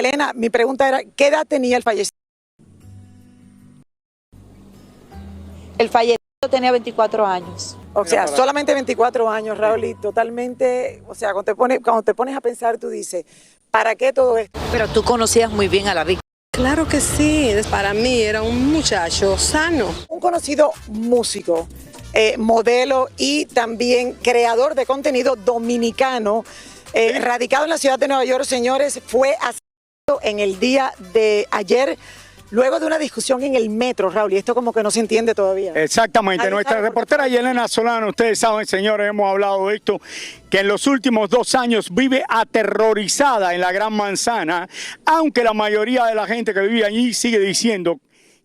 Yelena, mi pregunta era, ¿qué edad tenía el fallecido? El fallecido tenía 24 años. O sea, solamente 24 años, Raúl, y totalmente, o sea, cuando te pones a pensar, tú dices, ¿para qué todo esto? Pero tú conocías muy bien a la víctima. Claro que sí, para mí era un muchacho sano. Un conocido músico, modelo y también creador de contenido dominicano, radicado en la ciudad de Nueva York, señores, fue asesinado en el día de ayer, luego de una discusión en el metro, Raúl, y esto como que no se entiende todavía. Exactamente, nuestra reportera Yelena Solano, ustedes saben, señores, hemos hablado de esto, que en los últimos 2 años vive aterrorizada en la Gran Manzana, aunque la mayoría de la gente que vive allí sigue diciendo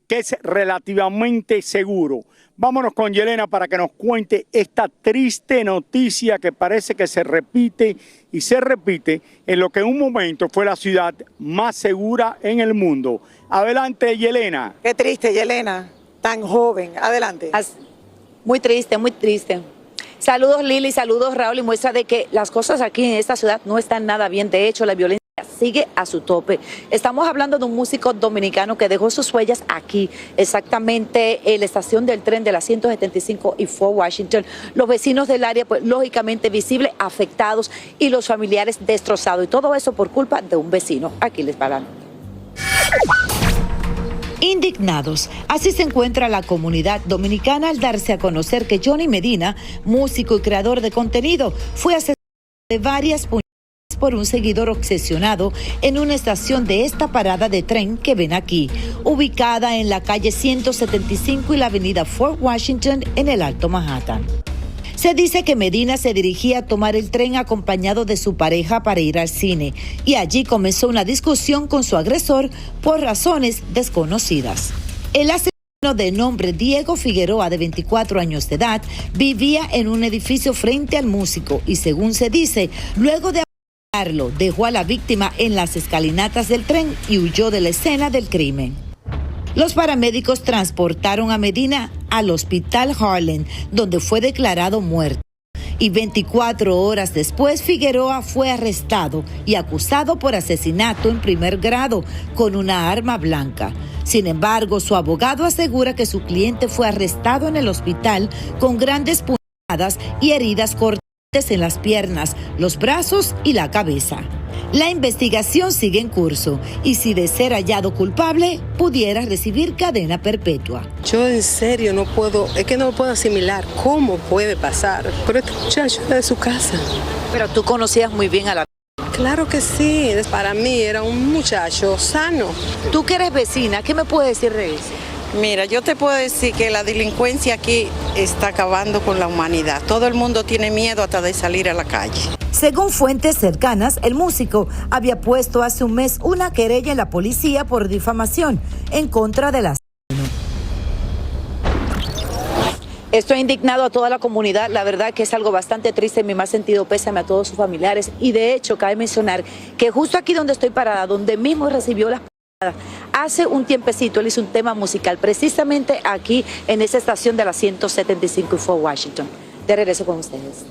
que es relativamente seguro. Vámonos con Yelena para que nos cuente esta triste noticia que parece que se repite y se repite en lo que en un momento fue la ciudad más segura en el mundo. Adelante, Yelena. Qué triste, Yelena, tan joven. Adelante. Muy triste, muy triste. Saludos, Lili, saludos, Raúl, y muestra de que las cosas aquí en esta ciudad no están nada bien. De hecho, la violencia sigue a su tope. Estamos hablando de un músico dominicano que dejó sus huellas aquí, exactamente en la estación del tren de la 175 y Fort Washington. Los vecinos del área, pues lógicamente visibles, afectados, y los familiares destrozados. Y todo eso por culpa de un vecino. Aquí les pagan. Indignados, así se encuentra la comunidad dominicana al darse a conocer que Johnny Medina, músico y creador de contenido, fue asesinado de varias puñaladas por un seguidor obsesionado en una estación de esta parada de tren que ven aquí, ubicada en la calle 175 y la avenida Fort Washington en el Alto Manhattan. Se dice que Medina se dirigía a tomar el tren acompañado de su pareja para ir al cine, y allí comenzó una discusión con su agresor por razones desconocidas. El asesino, de nombre Diego Figueroa, de 24 años de edad, vivía en un edificio frente al músico y, según se dice, luego de apuñalarlo, dejó a la víctima en las escalinatas del tren y huyó de la escena del crimen. Los paramédicos transportaron a Medina al hospital Harlem, donde fue declarado muerto. Y 24 horas después, Figueroa fue arrestado y acusado por asesinato en primer grado con una arma blanca. Sin embargo, su abogado asegura que su cliente fue arrestado en el hospital con grandes puñaladas y heridas cortantes en las piernas, los brazos y la cabeza. La investigación sigue en curso y, si de ser hallado culpable, pudiera recibir cadena perpetua. Yo en serio no puedo asimilar cómo puede pasar. Pero este muchacho era de su casa. Pero tú conocías muy bien a la víctima. Claro que sí, para mí era un muchacho sano. Tú que eres vecina, ¿qué me puedes decir de eso? Mira, yo te puedo decir que la delincuencia aquí está acabando con la humanidad. Todo el mundo tiene miedo hasta de salir a la calle. Según fuentes cercanas, el músico había puesto hace un mes una querella en la policía por difamación en contra de la... Esto ha indignado a toda la comunidad. La verdad que es algo bastante triste. En mi más sentido pésame a todos sus familiares. Y de hecho, cabe mencionar que justo aquí donde estoy parada, donde mismo recibió las... hace un tiempecito él hizo un tema musical precisamente aquí en esa estación de la 175 y Fort Washington. De regreso con ustedes.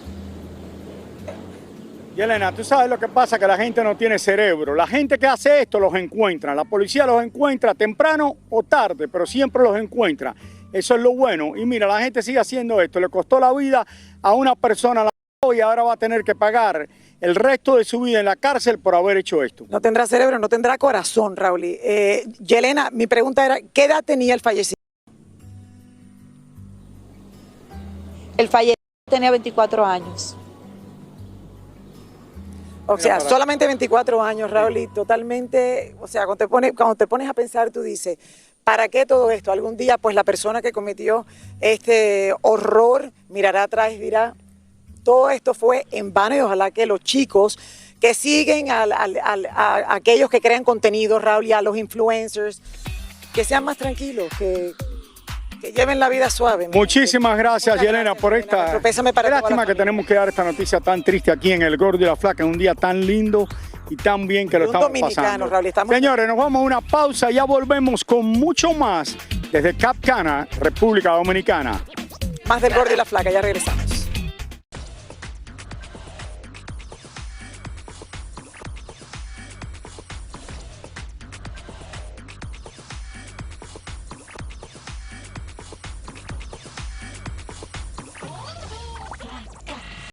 Yelena, tú sabes lo que pasa, que la gente no tiene cerebro. La gente que hace esto los encuentra. La policía los encuentra temprano o tarde, pero siempre los encuentra. Eso es lo bueno. Y mira, la gente sigue haciendo esto. Le costó la vida a una persona y ahora va a tener que pagar el resto de su vida en la cárcel por haber hecho esto. No tendrá cerebro, no tendrá corazón, Raúl. Yelena, mi pregunta era, ¿qué edad tenía el fallecido? El fallecido tenía 24 años. O sea, solamente 24 años, Raúl, y totalmente, o sea, cuando te pones a pensar, tú dices, ¿para qué todo esto? Algún día, pues la persona que cometió este horror mirará atrás y dirá, todo esto fue en vano, y ojalá que los chicos que siguen a aquellos que crean contenido, Raúl, y a los influencers, que sean más tranquilos, que lleven la vida suave. Muchísimas gracias, Yelena, por esta... Qué lástima que tenemos que dar esta noticia tan triste aquí en El Gordo y la Flaca, en un día tan lindo y tan bien que lo estamos pasando. Raúl, Señores, nos vamos a una pausa, ya volvemos con mucho más desde Cap Cana, República Dominicana. Más del Gordo y la Flaca, ya regresamos.